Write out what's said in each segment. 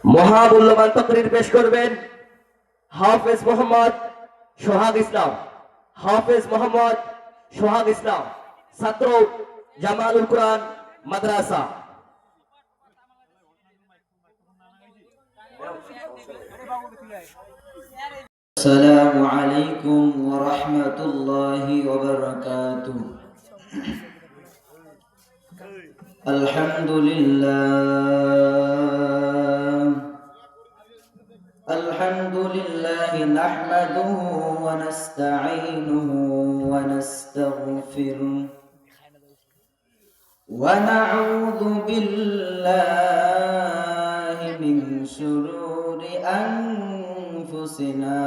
মহামূল্যবান তকরির পেশ করবেন হাফেজ মোহাম্মদ সোহাগ ইসলাম। হাফেজ মোহাম্মদ সোহাগ ইসলাম, ছাত্র জামালুল কুরআন মাদ্রাসা। السلام عليكم ورحمة الله وبركاته. الحمد لله نحمده ونستعينه ونستغفره ونعوذ بالله من شرور أنفسنا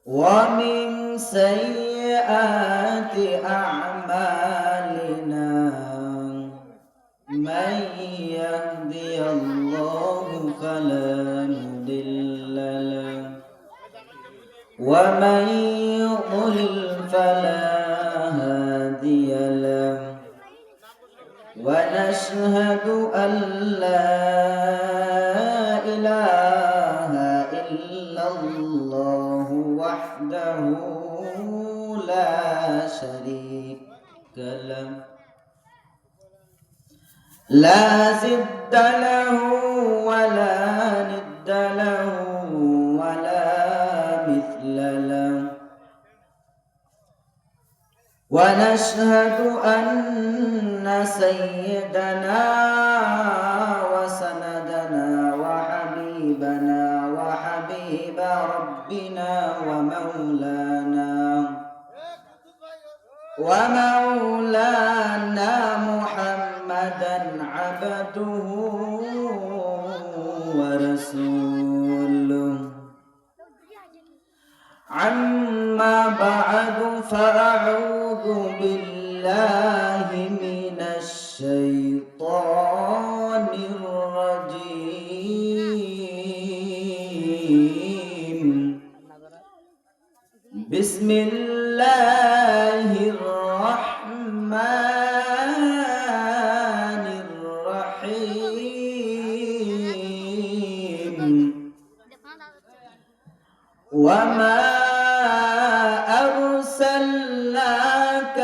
ومن سيئات أعمالنا من يهدي الله فلا مضل له ومن يضلل فلا هادي له ونشهد أن لا إله إلا الله وحده لا شريك له لا ضد له ولا ند له ولا مثل له ونشهد أن سيدنا وسندنا وحبيبنا وحبيب ربنا ومولانا محمدا عبده ورسوله. عما بعد فأعوذ بالله من الشيطان الرجيم. بسم الله الرحمن الرحيم. وما أرسلناك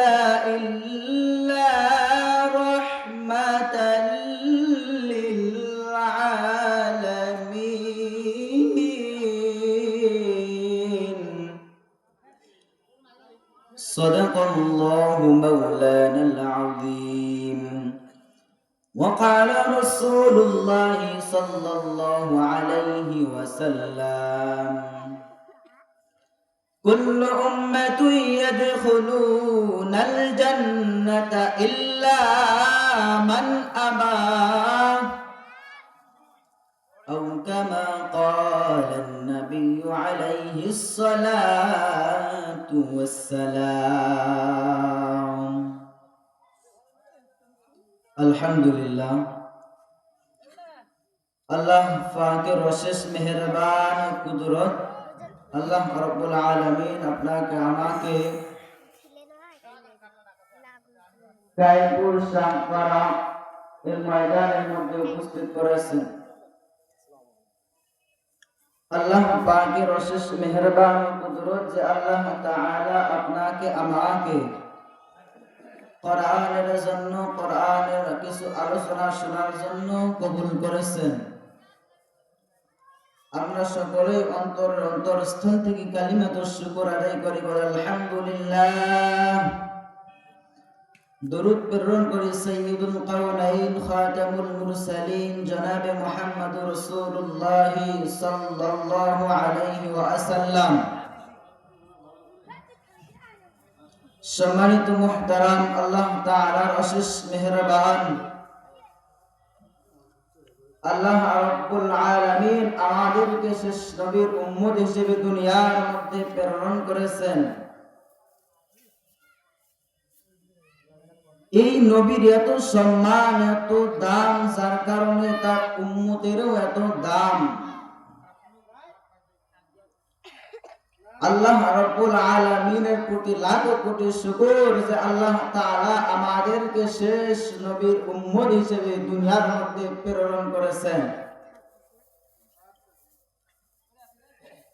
إلا رحمة للعالمين. صدق الله مولانا العظيم. وقال رسول الله صلى الله عليه وسلم: كل أمة يدخلون الجنة إلا من أبى، أو كما قال النبي عليه الصلاة والسلام. الحمد لله আল্লাহ পাকের অশেষ মেহেরবান কুদরত আল্লাহ রাব্বুল আলামিন আপনাকে আমাকে গায়পুর শামপাড়া এর ময়দানের মধ্যে উপস্থিত করেছেন। আল্লাহ পাকের অশেষ মেহেরবান কুদরত যে আল্লাহ তাআলা আপনাকে আমাকে কোরআনের জন্য, কোরআনের কিছু আলোচনা শোনার জন্য কবুল করেছেন। আমরা সকলে অন্তরস্থল থেকে কালিমাতুশ শুকর আদায় করি, বলি আলহামদুলিল্লাহ। দরুদ প্রেরণ করি সাইয়্যিদুল কাওনাইন খাতামুল মুরসালিন জনাবে মুহাম্মদুর রাসূলুল্লাহ সাল্লাল্লাহু আলাইহি ওয়াসাল্লাম। সম্মানিত মুহতারাম, আল্লাহ তাআলার অশেষ মেহেরবান আল্লাহ রাব্বুল আলামিন আমাদেরকে শেষ নবীর উম্মত হিসেবে দুনিয়ার মধ্যে প্রেরণ করেছেন। এই নবীর এত সম্মান, এত দাম, যার কারণে তার উম্মতেরও এত দাম। আল্লাহ রাব্বুল আলামিনের প্রতি লাখো কোটি শুকর যে আল্লাহ তাআলা আমাদেরকে শেষ নবীর উম্মত হিসেবে দুনিয়ার মধ্যে প্রেরণ করেছেন।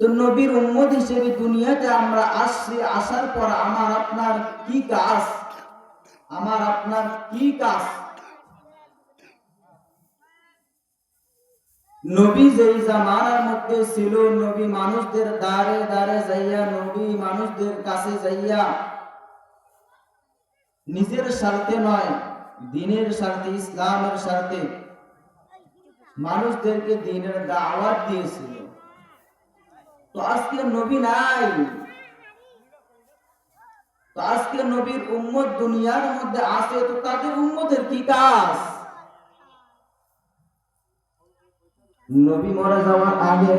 তো নবীর উম্মত হিসেবে দুনিয়াতে আমরা আসছি, আসার পর আমার আপনার কি কাজ? আমার আপনার কি কাজ? নবী যেই জামানার মধ্যে ছিল, নবী মানুষদের দ্বারে দ্বারে যাইয়া, নবী মানুষদের কাছে যাইয়া নিজের স্বার্থে নয়, দ্বীনের স্বার্থে, ইসলামের স্বার্থে মানুষদেরকে দ্বীনের দাওয়াত দিয়েছিল। তো আজকে নবী নাই, তো আজকে নবীর উম্মত দুনিয়ার মধ্যে আছে, তো তাদের উম্মতের কি কাজ? নবী মারা যাওয়ার আগে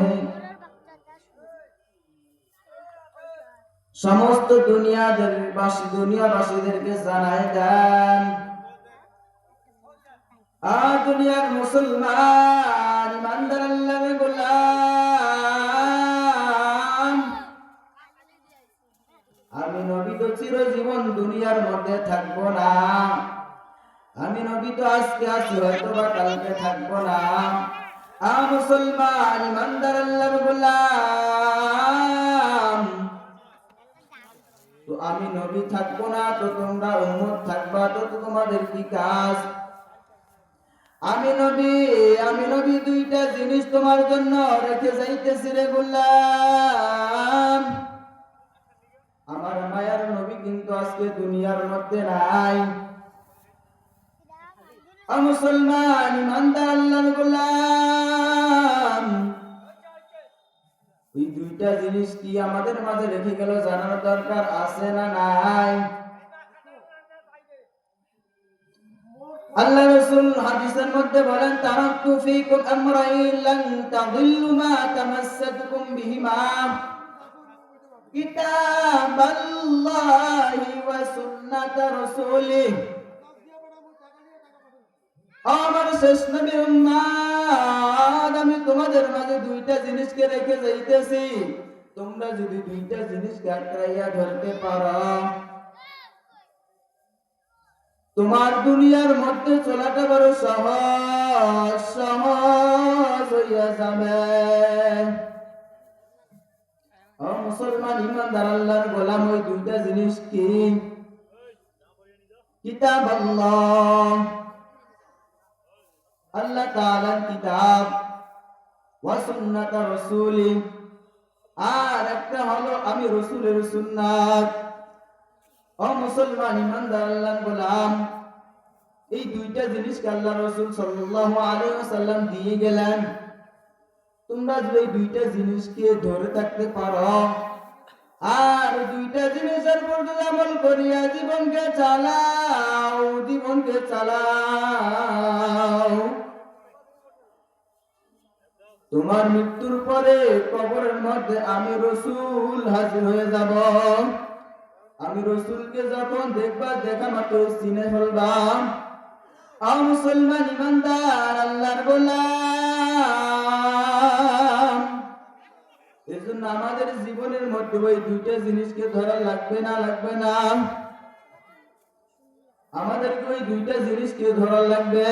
সমস্ত দুনিয়াবাসীদেরকে জানায় দেন, দুনিয়ার মুসলমান ইমানদার আল্লাহর গোলাম, আমি নবী তো চিরজীবন দুনিয়ার মধ্যে থাকবো না, আমি নবী তো আজকে আছি, হয়তো বা কালকে থাকবো না। মুসলমান ইমানদার আল্লাহর গোলাম, তো আমি নবী থাকবো না, তো তোমরা উম্মত থাকবা, তো তোমাদের কি কাজ? আমি নবী দুইটা জিনিস তোমার জন্য রেখে যাইতেছি রে গোলাম। আমার মায়ার নবী কিন্তু আজকে দুনিয়ার মধ্যে নাই। মুসলমান ইমানদার আল্লাহর গোলাম, ওই দুইটা জিনিস কি আমাদের মাঝে রেখে গেল, জানার দরকার আছে না নাই? আল্লাহ রাসূল হাদিসের মধ্যে বলেন, তারাকতু ফীকুম আমরাইন লান তাযিল্লু মা তামাসসাকতুম বিহিমা কিতাবাল্লাহি ওয়া সুন্নাত রাসূলিহি। আমার শেষ নবীর উম্মত, আমি তোমাদের মাঝে দুইটা জিনিসকে রেখে যাইতেছি, তোমরা যদি দুইটা জিনিসকে আঁকড়াইয়া ধরতে পারো, তোমার দুনিয়ার মধ্যে চলাটা বড় সহজ হইয়া যাবে। মুসলমান ইমানদার আল্লাহর গোলাম, ওই দুইটা জিনিস কি? কিতাব আল্লাহ তাআলার কিতাব, ওয়া সুন্নাত রাসূলি, আর একটা হলো আমি রাসূলের সুন্নাত। মুসলমান ইমানদার আল্লাহর গোলাম, এই দুইটা জিনিসকে আল্লাহ রাসূল সাল্লাল্লাহু আলাইহি ওয়াসাল্লাম দিয়ে গেলেন। তোমরা যদি এই দুইটা জিনিসকে ধরে থাকতে পারো আর দুইটা জিনিসের উপর আমল করিয়া জীবনকে চালাও, তোমার মৃত্যুর পরে কবরের মধ্যে আমি রাসূল হাজির হয়ে যাব। আমি রাসূলকে যখন দেখবা, দেখা মাত্র চিনে ফেলবা। মুসলমান ইমানদার আল্লাহর গোলাম, এজন্য আমাদের জীবনের মধ্যে ওই দুইটা জিনিসকে ধরা লাগবে না? আমাদেরকে ওই দুইটা জিনিসকে ধরা লাগবে,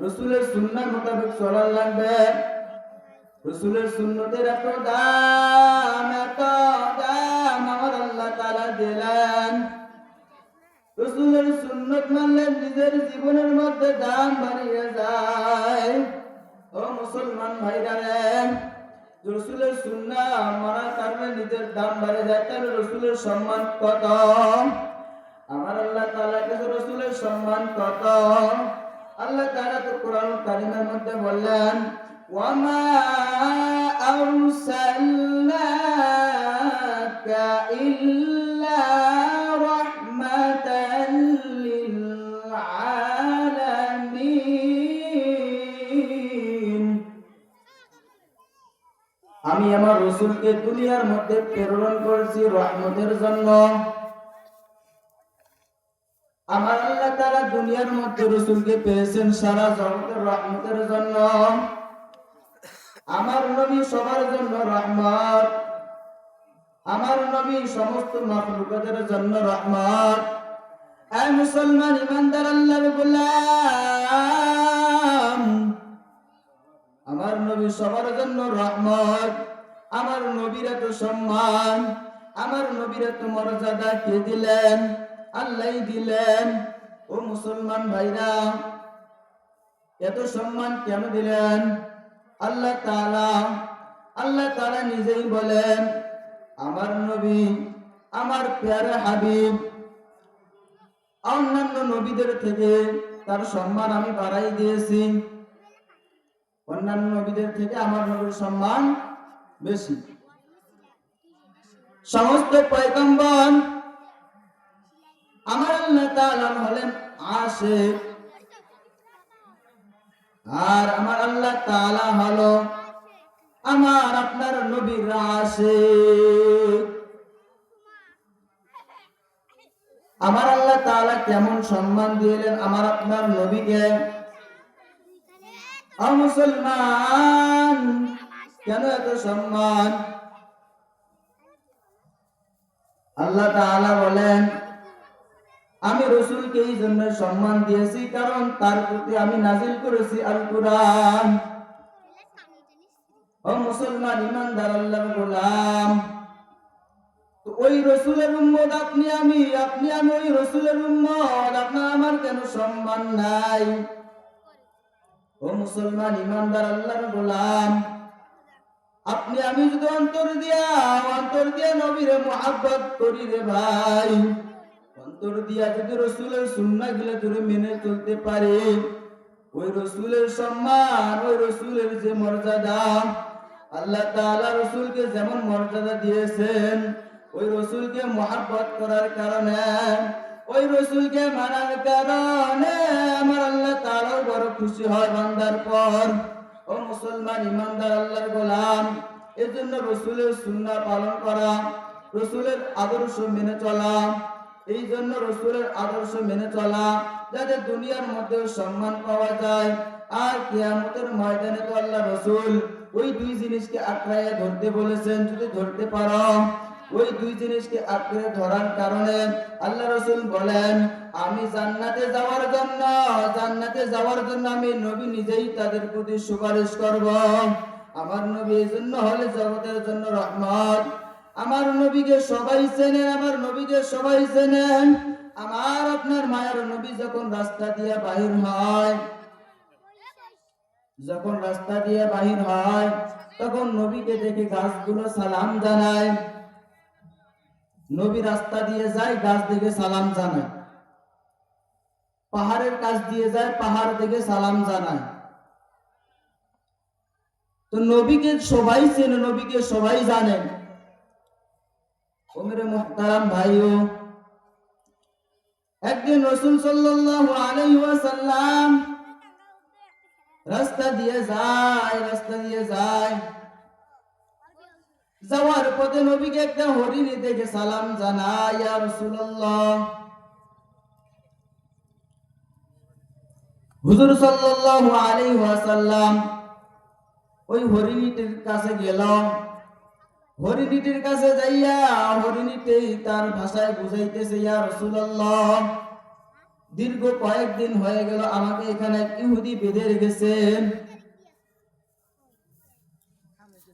রাসূলের সুন্নাহ মোতাবেক চলা লাগবে। রাসূলের সুন্নতের এত দাম আমার আল্লাহ তাআলা দিলেন। রাসূলের সুন্নত মানলে নিজের জীবনের মধ্যে দাম বাড়িয়ে যায়। ও মুসলমান ভাইরা রে, রাসূলের সুন্নাহ মানার কারণে নিজের দাম বেড়ে যায়, তাহলে রাসূলের সম্মান কত? আমার আল্লাহ তাআলার কাছে রাসূলের সম্মান কত? আল্লাহ তাআলা তো কোরআন কারীমের মধ্যে বললেন, ওয়া মা আরসালনাকা ইল্লা রাহমাতান লিল আলামিন। আমি আমার রাসূলকে দুনিয়ার মধ্যে প্রেরণ করেছি রহমতের জন্য। আমার আল্লাহ তাআলা দুনিয়ার মধ্যে রাসূলকে পেয়েছেন সারা জগতের রহমতের জন্য। আমার নবী সবার জন্য রহমত। আমার নবী সমস্ত মাখলুকাতের জন্য রহমত। এই মুসলমান ইমানদার আল্লাহর গোলাম, আমার নবী সবার জন্য রহমত। আমার নবীর এত সম্মান, আমার নবীর এত মর্যাদা কে দিলেন? আল্লাহ দিলেন। ও মুসলমান ভাইরা, এত সম্মান কেন দিলেন? আল্লাহ তাআলা নিজেই বলেন, আমার নবী, আমার প্যারা হাবিব, অন্যান্য নবীদের থেকে তার সম্মান আমি বাড়াই দিয়েছি। অন্যান্য নবীদের থেকে আমার নবীর সম্মান বেশি। সমস্ত পয়গম্বর আমার আল্লাহ তাআলা হলেন আশিক, আর আমার আল্লাহ তাআলা হলো আমার আপনার নবীর আশিক। আমার আল্লাহ তাআলা কেমন সম্মান দিলেন আমার আপনার নবীকে? ও মুসলমান, কেন এত সম্মান? আল্লাহ তাআলা বলেন, আমি রাসূলকে এই জন্য সম্মান দিয়েছি কারণ তার প্রতি আমি নাজিল করেছি আল কুরআন। ও মুসলমান ইমানদার আল্লাহর গোলাম, তো ওই রাসূলের উম্মত আপনি আমি ওই রাসূলের উম্মত, আপনার আমার কেন সম্মান নাই? ও মুসলমান ইমানদার আল্লাহর গোলাম, আপনি আমি যদি অন্তর দিয়া নবীরে মুহাব্বত করি রে ভাই, অন্তর দিয়া যদি রাসূলের সুন্নাহগুলো ধরে মেনে চলতে পারি, ওই রাসূলের সম্মান, ওই রাসূলের যে মর্যাদা, আল্লাহ তাআলা রাসূলকে যেমন মর্যাদা দিয়েছেন, ওই রাসূলকে মুহাব্বত করার কারণে, ওই রাসূলকে মানার কারণে আমার আল্লাহ তাআলা বড় খুশি হয় বান্দার পর। ও মুসলমান ইমানদার আল্লাহর গোলাম, এজন্য রাসূলের সুন্নাহ পালন করা, রাসূলের আদর্শ মেনে চলা, এই জন্য রাসূলের আদর্শ মেনে চলা, যাতে দুনিয়ার মধ্যে সম্মান পাওয়া যায়। আর কিয়ামতের ময়দানে তো আল্লাহ রাসূল ওই দুই জিনিসকে আঁকড়াইয়া ধরতে বলেছেন। যদি ধরতে পারো, ওই দুই জিনিসকে আঁকড়ে ধরার কারণে আল্লাহ রাসূল বলেন, আমি জান্নাতে যাওয়ার জন্য আমি নবী নিজেই তাদের প্রতি সুপারিশ করব। আমার নবী এই জন্য হলে জগতের জন্য রহমত। আমার নবীকে সবাই চেনেন, আমার নবীকে সবাই চেনেন। আমার আপনার মায়ের নবী যখন রাস্তা দিয়ে বাহির হয়, তখন নবীকে দেখে গাছগুলো সালাম জানায়। নবী রাস্তা দিয়ে যায়, গাছ দেখে সালাম জানায়। পাহাড়ের কাছ দিয়ে যায়, পাহাড় দেখে সালাম জানায়। তো নবীকে সবাই চেনে, নবীকে সবাই জানেন। ও মেরে মুহতারাম ভাইও, একদিন রাসূল সাল্লাল্লাহু আলাইহি ওয়াসাল্লাম রাস্তা দিয়ে যায়, যাওয়ার পথে নবীকে একটা হরিণী দেখে সালাম জানায়, ইয়া রাসূলুল্লাহ। হুজুর সাল্লাল্লাহু আলাইহি ওয়াসাল্লাম ওই হরিণীটির কাছে গেল। হরিণীটির কাছে যাইয়া হরিণীটি তার ভাষায় বুঝাইতেছে, ইয়া রাসূলুল্লাহ, দীর্ঘ কয়েকদিন হয়ে গেল আমাকে এখানে ইহুদি বেঁধে রেখেছেন।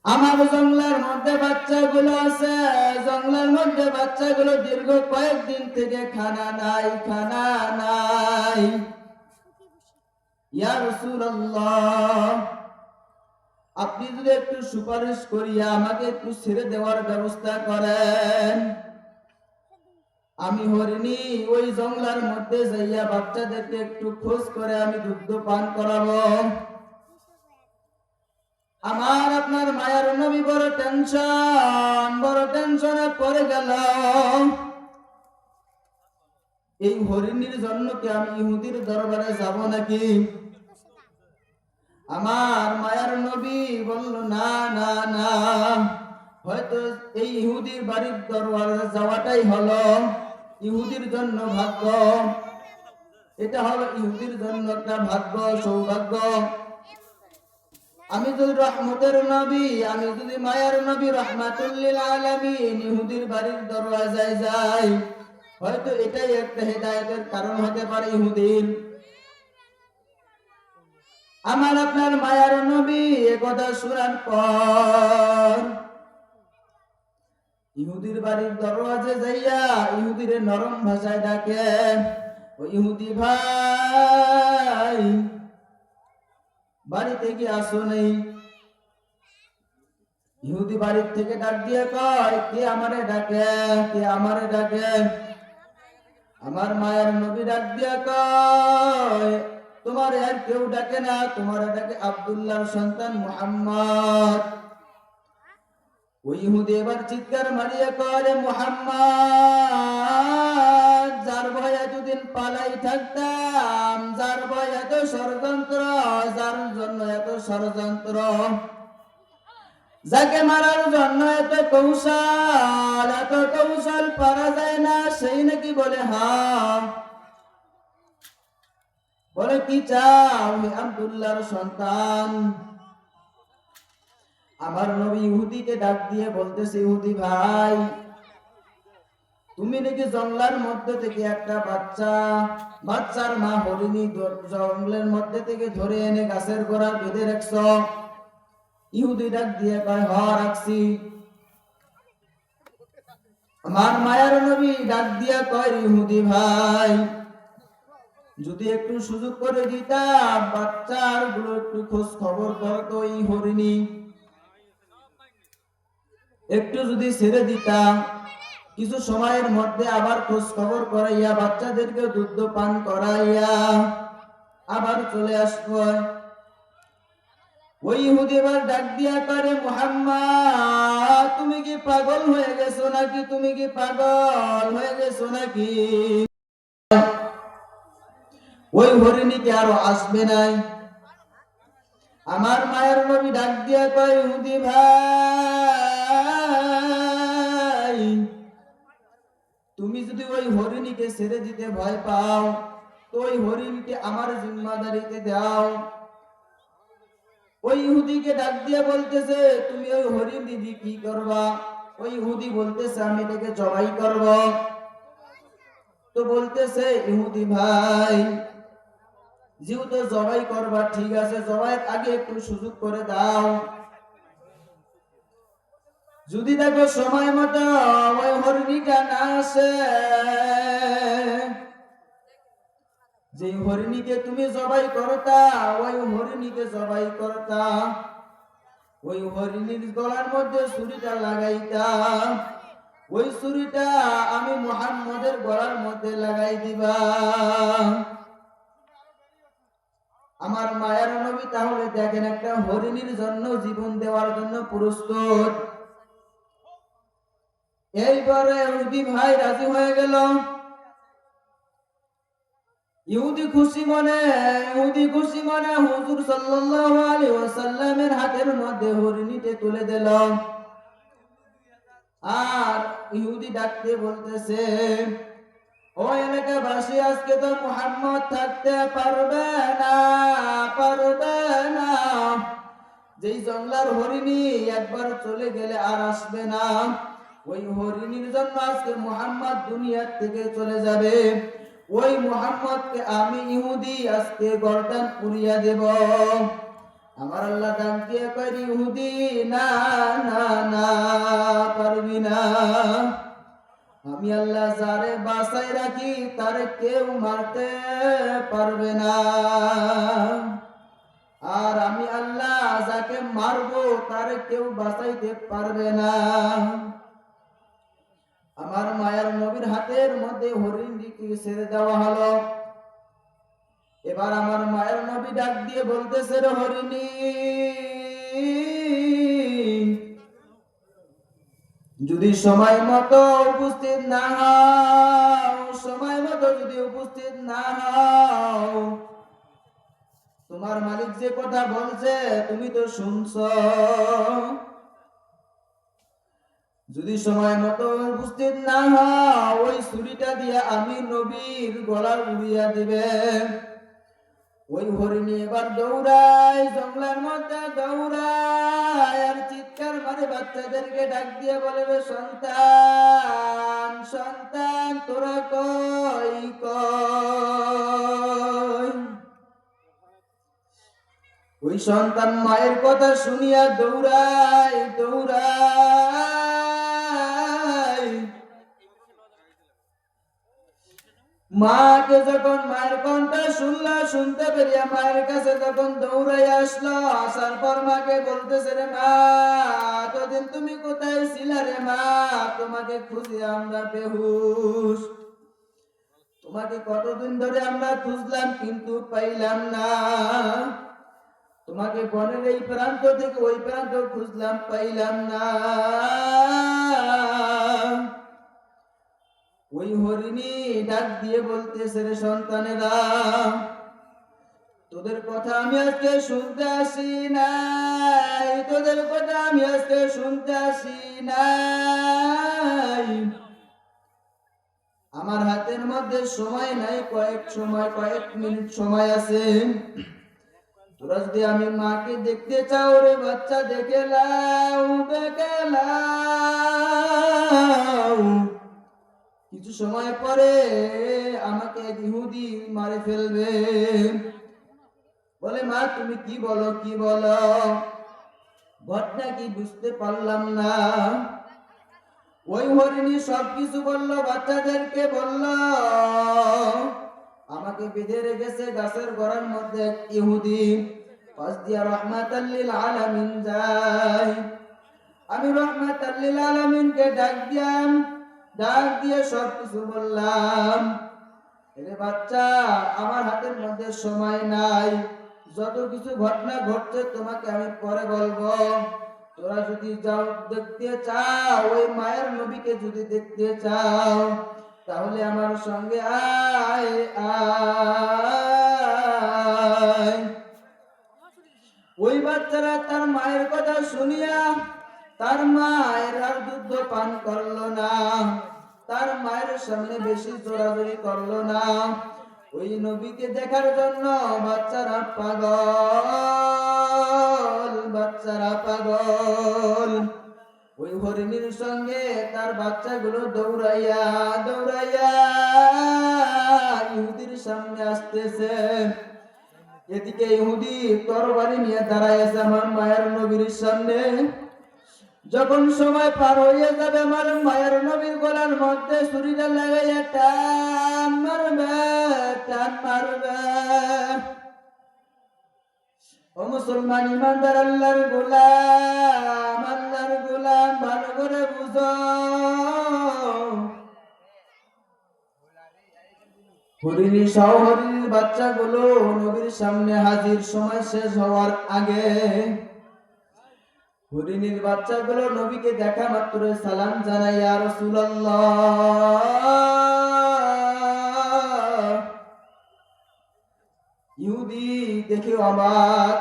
আমার জঙ্গলের মধ্যে বাচ্চাগুলো আছে, জঙ্গলের মধ্যে বাচ্চাগুলো দীর্ঘ কয়েকদিন থেকে খানা নাই। ইয়া রাসূলুল্লাহ, আপনি যদি একটু সুপারিশ করিয়া আমাকে একটু ছেড়ে দেওয়ার ব্যবস্থা করেন, আমি হরিণী ওই জঙ্গলের মধ্যে যাইয়া বাচ্চাদেরকে একটু খোঁজ করে আমি দুগ্ধ পান করাবো। আমার আপনার মায়ের নবী বড় টেনশনে পড়ে গেল। এই হরিণীর জন্য কি আমি ইহুদির দরবারে যাব নাকি? আমার মায়ের নবী বলল, না, হয়তো এই ইহুদির বাড়ির দরবারে যাওয়াটাই হলো ইহুদির জন্য ভাগ্য। এটা হলো ইহুদির জন্য একটা ভাগ্য, সৌভাগ্য। আমি যদি রহমতের নবী, আমি যদি মায়ার নবী রহমাতুল লিল আলামিন ইহুদির বাড়ির দরওয়াজায় যাই, হয়তো এটাই একটা হেদায়েতের কারণ হতে পারে ইহুদির। আমার আপনার মায়ার নবী একথা শোনার পর ইহুদির বাড়ির দরওয়াজে যাইয়া ইহুদিরে নরম ভাষায় ডাকে, ও ইহুদি ভাই বাড়িতে কি আসো নেই? ইহুদি বাড়ির থেকে ডাক দিয়ে কয়, কে আমারে ডাকে, কে আমারে ডাকে? আমার মায়ের নবী ডাক দিয়ে কয়, তোমার আর কেউ ডাকে না, তোমার ডাকে আব্দুল্লাহর সন্তান মুহাম্মদ। ওই ইহুদি এবার চিৎকার মারিয়া কয়, মুহাম্মদ, যার ভয় এতদিন পালাই থাকতাম, যার ভয় এত ষড়যন্ত্র, যার জন্য এত ষড়যন্ত্র, যাকে মারার জন্য এত কৌশল পারা যায় না, সেই নাকি বলে হ্যাঁ। বলে কি চাও? হে আব্দুল্লাহর সন্তান। আমার নবী ইহুদিকে ডাক দিয়ে বলতেছে, ইহুদি ভাই, তুমি নাকি জঙ্গলের মধ্যে থেকে একটা বাচ্চার মা হরিণী জঙ্গলের মধ্যে থেকে ধরে এনে গাছের গোড়া বেঁধে রাখছ। ইহুদি ডাক দিয়ে কয়, হ রাখছি। আমার মায়ার নবী ডাক দিয়া কয়, ইহুদি ভাই, যদি একটু সুযোগ করে দিতাম, বাচ্চার গুলো একটু খোঁজ খবর করতো, এই হরিণী একটু যদি ছেড়ে দিতাম, কিছু সময়ের মধ্যে আবার খোঁজ খবর করাইয়া বাচ্চাদেরকে দুধ পান করাইয়া আবার চলে আসবো। ওই ইহুদি এবার ডাক দিয়া করে, মুহাম্মদ, তুমি কি পাগল হয়ে গেছো নাকি? তুমি কি পাগল হয়ে গেছো নাকি? ওই হরিণী কি আরো আসবে নাই? আমার মায়ের নবী ডাক দিয়া কয়, ইহুদি ভাই, তুমি যদি ওই হরিণীকে ছেড়ে দিতে ভয় পাও, তো ওই হরিণীকে আমার জিম্মাদারিতে দাও। ওই ইহুদিকে ডাক দিয়ে বলতেছে, তুমি ওই হরিণ দিদি কি করবা? ওই ইহুদি বলতেছে, আমি এটাকে জবাই করব। তো বলতেছে, ইহুদি ভাই, যেহেতু জবাই করবা, ঠিক আছে, জবাইয়ের আগে একটু সুযোগ করে দাও। যদি দেখো সময় মতো ওই হরিণীটা না আসে, যে হরিণীকে তুমি জবাই করতা, ওই হরিণীকে জবাই করতা, ওই হরিণীর গলার মধ্যে ছুরিটা লাগাইতা, ওই ছুরিটা আমি মুহাম্মদের গলার মধ্যে লাগাই দিবা। আমার মায়ের নবী তাহলে দেখেন, একটা হরিণীর জন্য জীবন দেওয়ার জন্য প্রস্তুত। এইবারে ইহুদি ভাই রাজি হয়ে গেল। ইহুদি খুশি মনে হুজুর সাল্লাল্লাহু আলাইহি ওয়াসাল্লামের হাতের মধ্যে হরিণীতে তুলে দিল। আর ইহুদি ডাকতে বলতেছে, ও এলাকাবাসী, আজকে তো মুহাম্মদ থাকতে পারবে না, পারবে না। যেই জঙ্গলার হরিণী একবার চলে গেলে আর আসবে না, ওই হরিণীর জন্য আজকে মুহাম্মদ দুনিয়ার থেকে চলে যাবে। ওই মুহাম্মদকে আমি ইহুদি আজকে গর্দান পুড়িয়া দেব। আমার আল্লাহ ডাক দিয়ে কয়, ইহুদি, না না না, পারবি না। আমি আল্লাহ যারে বাঁচাই রাখি তারে কেউ মারতে পারবে না, আর আমি আল্লাহ যাকে মারবো তারে কেউ বাঁচাইতে পারবে না। আমার মায়ের নবীর হাতের মধ্যে হরিণটিকে ছেড়ে দেওয়া হলো। এবার আমার মায়ের নবী ডাক দিয়ে বলতেছে, রে হরিণী, যদি সময় মতো উপস্থিত না হও, সময় মতো যদি উপস্থিত না হও, তোমার মালিক যে কথা বলছে তুমি তো শুনছ, যদি সময় মতো উপস্থিত না হও, ওই ছুরিটা দিয়ে আমি নবীর গলা উড়িয়া দিবে। ওই হরিণী এবার দৌড়ায়, জঙ্গলের মধ্যে দৌড়ায় আর চিৎকার মারে বাচ্চাদেরকে ডাক দিয়ে বলে, রে সন্তান সন্তান তোরা কই কই। ওই সন্তান মায়ের কথা শুনিয়া দৌড়ায় দৌড়ায়, মাকে যখন মায়ের কণ্ঠ শুনতে পেরিয়া মায়ের কাছে যখন দৌড়াই আসলো, আসার পর মাকে বলতেছে, রে মা এতদিন তুমি কোথায় ছিলা রে মা, তোমাকে খুঁজে আমরা বেহুশ, তোমাকে কতদিন ধরে আমরা খুঁজলাম কিন্তু পাইলাম না, তোমাকে বনের এই প্রান্ত থেকে ওই প্রান্ত খুঁজলাম পাইলাম না। ওই হরিণী ডাক দিয়ে বলতেছে, রে সন্তানেরা তোদের কথা আমি আজকে শুনতে আসি নাই, তোদের কথা আমি আজকে শুনতে আসি নাই, আমার হাতের মধ্যে সময় নাই, কয়েক মিনিট সময় আছে, তোরা যদি আমি মাকে দেখতে চাও রে বাচ্চা দেখে লাও দেখে লাও, কিছু সময় পরে আমাকে ইহুদি মারে ফেলবে। বলে, মা তুমি কি বলো কি বলো, ঘটনা কি বুঝতে পারলাম না। ওই হরিণী সবকিছু বললো, বাচ্চাদেরকে বললো, আমাকে বেঁধে রেখেছে গাছের গোড়ার মধ্যে এক ইহুদি, পাশ দিয়া রাহমাতাল লিল আলামিন যায়, আমি রাহমাতাল লিল আলামিনকে ডাক দিয়ে সবকিছু বললাম। রে বাচ্চা আমার হাতের মধ্যে সময় নাই, যত কিছু ঘটনা ঘটছে তোমাকে আমি পরে বলবো, তোরা যদি যাও দেখতে চাও, ওই মায়ের নবীকে যদি দেখতে চাও তাহলে আমার সঙ্গে আয় আয়। ওই বাচ্চারা তার মায়ের কথা শুনিয়া তার মায়ের আর দুধ পান করলো না, তার মায়ের সামনে বেশি জোরাজোরি করলো না, ওই নবীকে দেখার জন্য বাচ্চারা পাগল বাচ্চারা পাগল। ওই হরিণীর সঙ্গে তার বাচ্চাগুলো দৌড়াইয়া দৌড়াইয়া ইহুদির সামনে আসতেছে। এদিকে ইহুদি তরবারি নিয়ে দাঁড়ায় আছে আমার মায়ের নবীর সামনে। যখন সময় পার হয়ে যাবে আমার মায়ের নবীর গলার মধ্যে ছুরিটা লাগাইয়া টান মারবে টান মারবে। ও মুসলমান ইমানদার আল্লাহর গোলাম ভালো করে বুঝো, হরিণী সহ হরিণীর বাচ্চাগুলো নবীর সামনে হাজির। সময় শেষ হওয়ার আগে হরিণীর বাচ্চাগুলো নবীকে দেখা মাত্র সালাম জানাই, ইয়া রাসূলুল্লাহ। ইহুদি দেখে অবাক,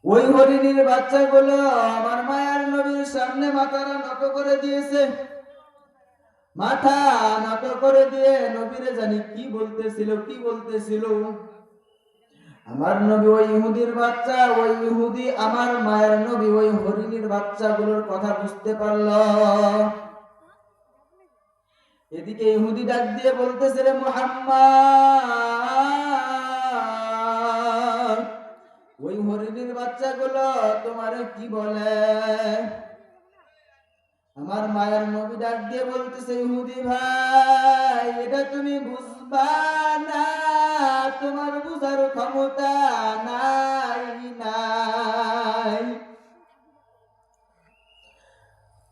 ওই হরিণীর বাচ্চাগুলো আমার মায়ের নবীর সামনে মাথাটা নত করে দিয়েছে। মাথা নত করে দিয়ে নবীরে জানি কি বলতেছিল। আমার নবী ওই ইহুদির বাচ্চা, ওই ইহুদি আমার মায়ের নবী ওই হরিণীর বাচ্চাগুলোর কথা বুঝতে পারল। এদিকে ইহুদি ডাক দিয়ে বলতেছে, রে মুহাম্মদ ওই হরিণীর বাচ্চাগুলো তোমারে কি বলে? আমার মায়ের নবী ডাক দিয়ে বলতেছে, ইহুদি ভাই এটা তুমি বুঝবা না, তোমার বুঝার ক্ষমতা নাই।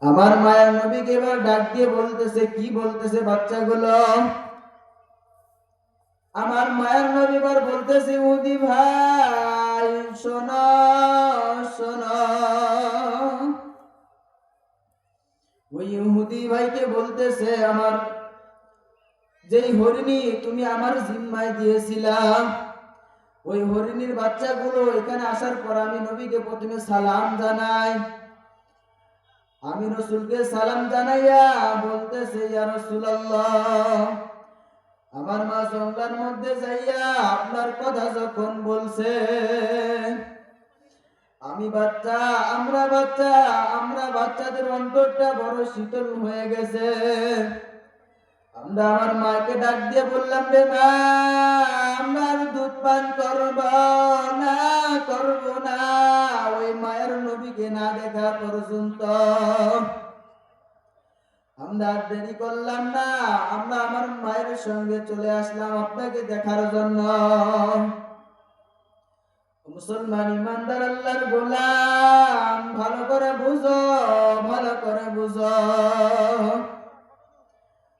আমার মায়ের নবীকে এবার ডাক দিয়ে বলতেছে, কি বলতেছে বাচ্চাগুলো? আমার মায়ের নবী এবার বলতেছে, ইহুদি ভাই শোনো শোনো। ওই ইহুদি ভাইকে বলতেছে, আমার যেই হরিণী তুমি আমার জিম্মায় দিয়েছিলাম, ওই হরিণীর বাচ্চাগুলো এখানে আসার পর আমি নবীকে প্রথমে সালাম জানাই। আমি রাসূলকে সালাম জানাইয়া বলতেছে, ইয়া রাসূলুল্লাহ আমার মা জঙ্গলার মধ্যে যাইয়া আপনার কথা যখন বলছে, আমি বাচ্চা, আমরা বাচ্চাদের অন্তরটা বড় শীতল হয়ে গেছে। আমরা আমার মাকে ডাক দিয়ে বললাম, রে মা, আমরা আর দুধ পান করব না ওই মায়ের নবীকে না দেখা পর্যন্ত। আমরা আর দেরি করলাম না, আমরা আমার মায়ের সঙ্গে চলে আসলাম আপনাকে দেখার জন্য। মুসলমান ইমানদার আল্লাহর গোলাম, ভালো করে বুঝো,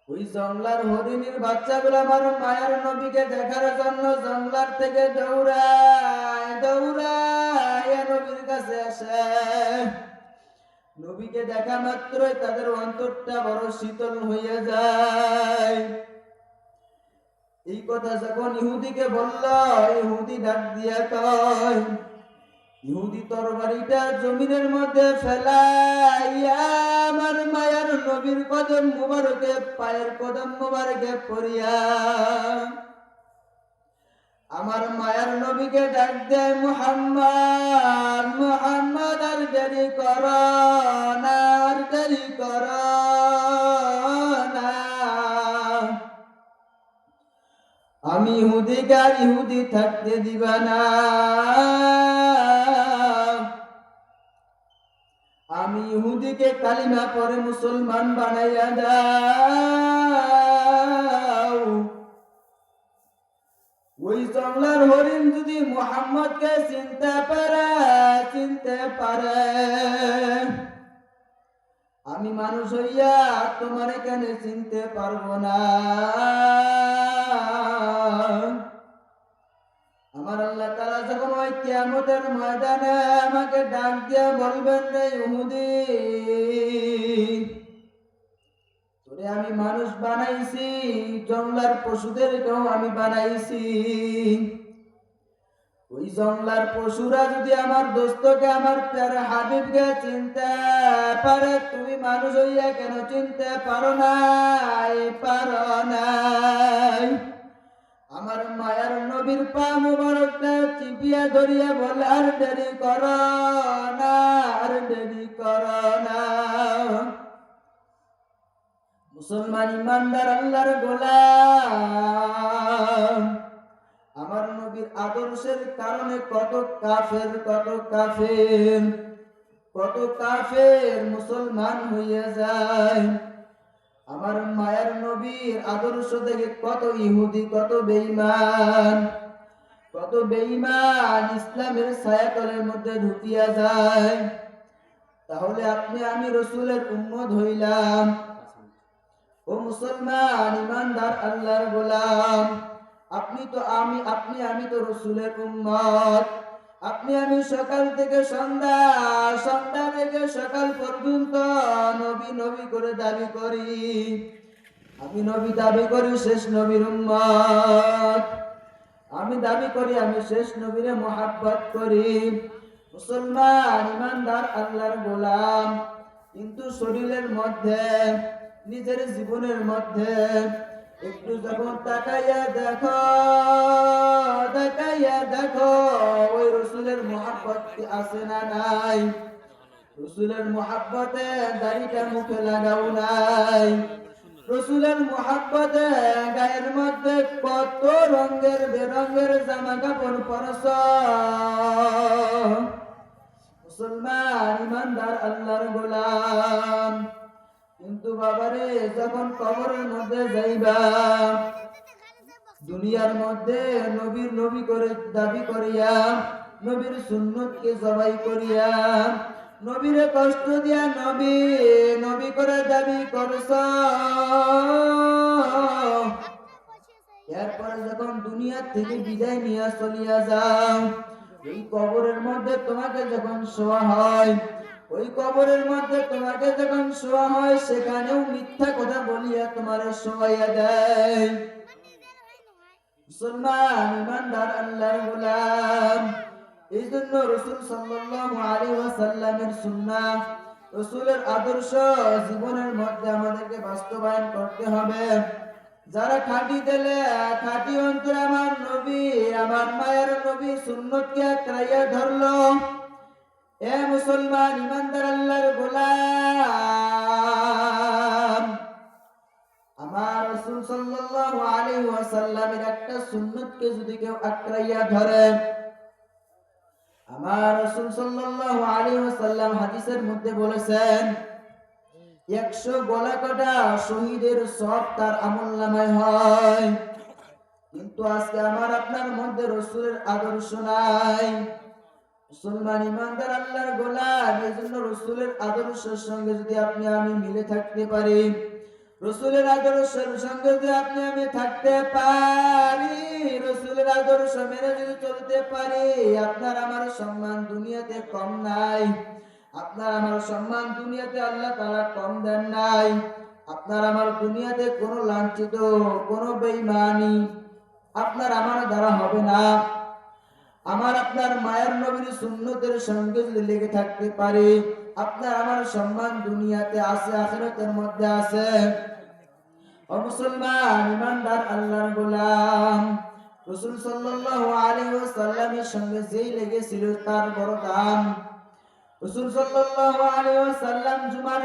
ওই জংলার হরিণীর বাচ্চাগুলো আমার মায়ের নবীকে দেখার জন্য জংলার থেকে দৌড়ায় নবীর কাছে আসে। নবীকে দেখা মাত্রই তাদের অন্তরটা বড় শীতল হয়ে যায়। এই কথা যখন ইহুদিকে বলল, ইহুদি ডাক দিয়া কয়, ইহুদি তরবারিটা জমিনের মধ্যে ফেলাইয়া আমার মায়ার নবীর কদম মুবারকে, পায়ের কদম মুবারকে পড়িয়া আমার মায়ার নবীকে ডাক দেয়, মুহাম্মদ, আর দেরি কর না, আমি ইহুদিকে আর ইহুদি থাকতে দিবা না। আমি ইহুদিকে কালিমা পরে মুসলমান বানাইয়া দাও। ওই জংলার হরিণ যদি মুহাম্মদকে চিনতে পারে, আমি মানুষ হইয়া তোমার কেন চিনতে পারবো না? আমার আল্লাহ তাআলা যখন ওই কিয়ামতের ময়দানে আমাকে ডাক দিয়া বলবেন, রে ইহুদি, তোরে আমি মানুষ বানাইছি, জংলার পশুদেরকেও আমি বানাইছি। ওই জংলার পশুরা যদি আমার দোস্তকে, আমার প্যারা হাবিবকে চিনতে পারে, তুমি মানুষ হইয়া কেন চিনতে পারো নাই? আমার মায়ার নবীর পা মুবারকটা চিপিয়া ধরিয়া বলে, আর দেরি করো না। মুসলমান ইমানদার আল্লাহর গোলাম, আমার নবীর আদর্শের কারণে কত কাফের মুসলমান হইয়া যায়। আমার মায়ের নবীর আদর্শ দেখে কত ইহুদি, কত বেঈমান ইসলামের ছায়াতলের মধ্যে ঢুকিয়া যায়। তাহলে আপনি আমি রসুলের উম্মত হইলাম। ও মুসলমান ইমানদার আল্লাহর গোলাম, আপনি আমি তো রসুলের উম্মত। আপনি আমি সকাল থেকে সন্ধ্যা থেকে সকাল পর্যন্ত নবী করে দাবি করি। আমি নবী দাবি করি শেষ নবীর উম্মত। আমি দাবি করি আমি শেষ নবীরে মহাব্বত করি। মুসলমান ইমানদার আল্লাহর গোলাম, কিন্তু শরীরের মধ্যে, নিজের জীবনের মধ্যে একটু যখন তাকাইয়া দেখো ওই রসুলের মহাব্বত আছে না নাই? রসুলের মহাব্বতে দাড়িটা মুখে লাগাও নাই। রসুলের মহাব্বতে গায়ের মধ্যে কত রঙের বেরঙের জামা কাপড় পরছ। মুসলমান ইমানদার আল্লাহর গোলাম, কিন্তু বাবারে যখন কবরের মধ্যে যাইবা, দুনিয়ার মধ্যে নবী করে দাবি করিয়া, নবীর সুন্নতকে জবাই করিয়া, নবীরে কষ্ট দিয়া নবী করে দাবি করছ। এরপরে যখন দুনিয়া থেকে বিদায় নিয়ে চলিয়া যাও, এই কবরের মধ্যে তোমাকে যখন শোয়া হয়, সেখানেও মিথ্যা কথা বলিয়া তোমারে শোয়াইয়া দেয়। মুসলমান ইমানদার আল্লাহর গোলাম, এই জন্য রাসূল সাল্লাল্লাহু আলাইহি ওয়াসাল্লামের সুন্নাহ, রাসূলের আদর্শ জীবনের মধ্যে আমাদেরকে বাস্তবায়ন করতে হবে। যারা খাঁটি দিলে খাঁটি অন্তরে আমার নবী আমার মায়ের নবী সুন্নতকে আঁকড়াইয়া ধরলো। এ মুসলমান ইমানদার আল্লাহর গোলাম, আমার রাসূল সাল্লাল্লাহু আলাইহি ওয়াসাল্লামের একটা সুন্নতকে যদি কেউ আঁকড়াইয়া ধরে, আমার রাসূল সাল্লাল্লাহু আলাইহি ওয়াসাল্লাম হাদিসের মধ্যে বলেছেন 100 গলা কাটা শহীদের সব তার আমলনামায় হয়। কিন্তু আজকে আমার আপনার মধ্যে রাসূলের আদর্শ নাই। মুসলমান ইমানদার আল্লাহর গোলাম, এজন্য রাসূলের আদর্শের সঙ্গে যদি আপনি আমি মিলে থাকতে পারি, রাসূলের আদর্শের সঙ্গে যদি আপনি আমি থাকতে পারি, রাসূলের আদর্শ মেনে যদি চলতে পারি, আপনার আমার সম্মান দুনিয়াতে কম নাই। আপনার আমার সম্মান দুনিয়াতে আল্লাহ তাআলা কম দেন নাই। আপনার আমার দুনিয়াতে কোনো লাঞ্ছিত, কোনো বেঈমানি আপনার আমার দ্বারা হবে না। আমার আপনার মায়ের নবীর সুন্নতের সঙ্গে যদি লেগে থাকতে পারে, আপনার আমার সম্মান দুনিয়াতে আছে, আখিরাতের মধ্যে আছে। ও মুসলমান ইমানদার আল্লাহর গোলাম, রাসূল সাল্লাল্লাহু আলাইহি ওয়াসাল্লামের সঙ্গে যেই লেগেছিল তার বড় দাম। রাসূল সাল্লাল্লাহু আলাইহি ওয়াসাল্লাম জুমার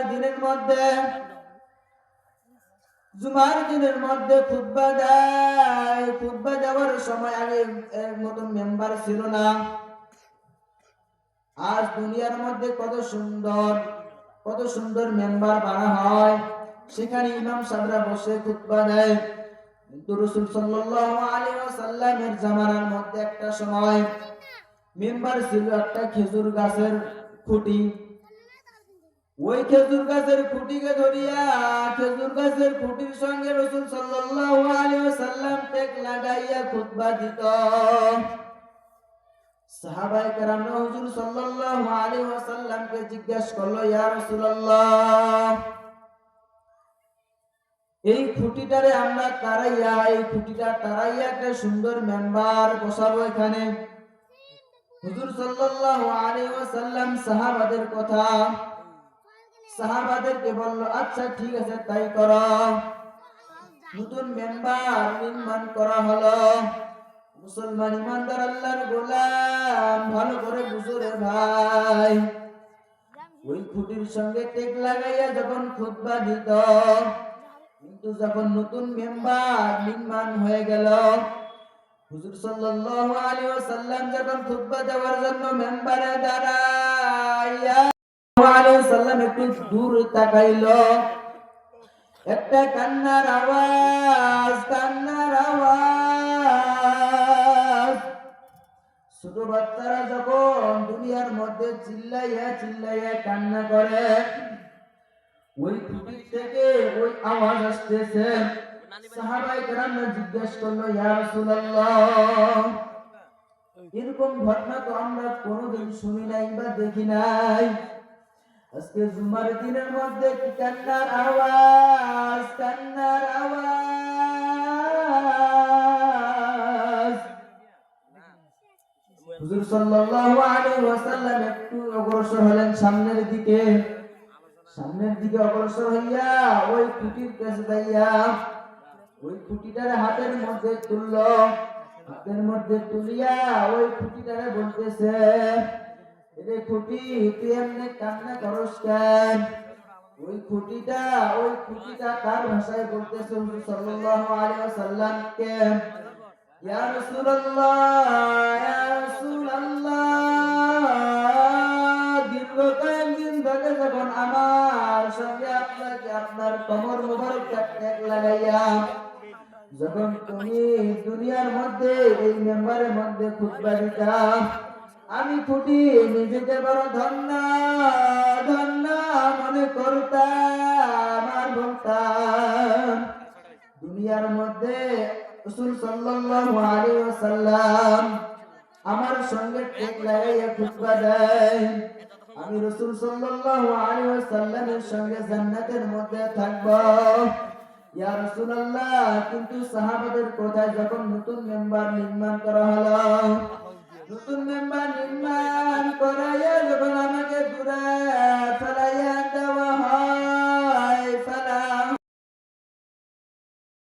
দিনের মধ্যে খুতবা দেয়। খুতবা দেওয়ার সময় আগে এর মতো মেম্বার ছিল না। আজ দুনিয়ার মধ্যে কত সুন্দর মেম্বার বানা হয়, সেখানে ইমাম সাহেবরা বসে খুতবা দেয়। কিন্তু রাসূল সাল্লাল্লাহু আলাইহি ওয়াসাল্লামের জামানার মধ্যে একটা সময় মেম্বার ছিল একটা খেজুর গাছের খুঁটি। ওই খেজুর গাছের খুঁটিকে ধরিয়া খেজুর গাছের খুঁটির সঙ্গে রাসূল সাল্লাল্লাহু আলাইহি ওয়াসাল্লাম টেক লাগাইয়া খুতবা দিত। সাহাবায়ে কেরাম হুজুর সাল্লাল্লাহু আলাইহি ওয়াসাল্লামকে জিজ্ঞাসা করলো, ইয়া রাসূলুল্লাহ, এই খুঁটিটারে আমরা তারাইয়া একটা সুন্দর মেম্বার বসাবো এখানে। হুজুর সাল্লাল্লাহু আলাইহি ওয়াসাল্লাম সাহাবাদেরকে বলল, আচ্ছা ঠিক আছে তাই করো। নতুন মেম্বার নির্মাণ করা হলো। মুসলমান ইমানদার আল্লাহর গোলাম, ভালো করে বুঝো রে ভাই, ওই খুঁটির সঙ্গে টেক লাগাইয়া যখন খুতবা দিত, কিন্তু যখন নতুন মেম্বার নির্মাণ হয়ে গেল, হুজুর সাল্লাল্লাহু আলাইহি ওয়াসাল্লাম যখন খুতবা দেওয়ার জন্য মেম্বারে দাঁড়াইয়া আলাইহি সাল্লাম একটু দূর তাকাইলো। একটা কান্নার আওয়াজ। ছোট বাচ্চারা যখন দুনিয়ার মধ্যে চিল্লাইয়া কান্না করে, ওই খুঁটি থেকে ওই আওয়াজ আসতেছে। সাহাবায়ে কেরাম জিজ্ঞেস করলো, ইয়া রাসূলুল্লাহ, এরকম ঘটনা তো আমরা কোনোদিন শুনি নাই বা দেখি নাই। আজকে জুমার দিনের মধ্যে কি কান্নার আওয়াজ। হুজুর সাল্লাল্লাহু আলাইহি ওয়াসাল্লাম একটু অগ্রসর হলেন সামনের দিকে অগ্রসর হইয়া ওই খুঁটির কাছে যাইয়া ওই খুঁটিটারে হাতের মধ্যে তুলিয়া ওই খুঁটিটারে বলতেছে, রে খুঁটি, তুই এমনি কান্না করস কেন? ওই খুঁটিটা তার ভাষায় বলতেছে হুজুর সাল্লাল্লাহু আলাইহি ওয়াসাল্লামকে, ইয়া রাসূলুল্লাহ, দীর্ঘ কয়েকদিন ধরে যখন আমার সঙ্গে আপনার কোমর মোবারক টেক লাগাইয়া যখন তুমি দুনিয়ার মধ্যে এই মেম্বারের মধ্যে খুতবা দিতা, আমি খুঁটি নিজেকে বড় ধন্য মনে করতাম আর বলতাম, দুনিয়ার মধ্যে রাসূল সাল্লাল্লাহু আলাইহি ওয়াসাল্লাম আমার সঙ্গে টেক লাগাইয়া খুতবা দেয়, আমি রাসূল সাল্লাল্লাহু আলাইহি ওয়াসাল্লামের সঙ্গে জান্নাতের মধ্যে থাকব। ইয়া রাসূলুল্লাহ, কিন্তু সাহাবাদের কথায় যখন নতুন মেম্বার নির্মাণ করা হলো,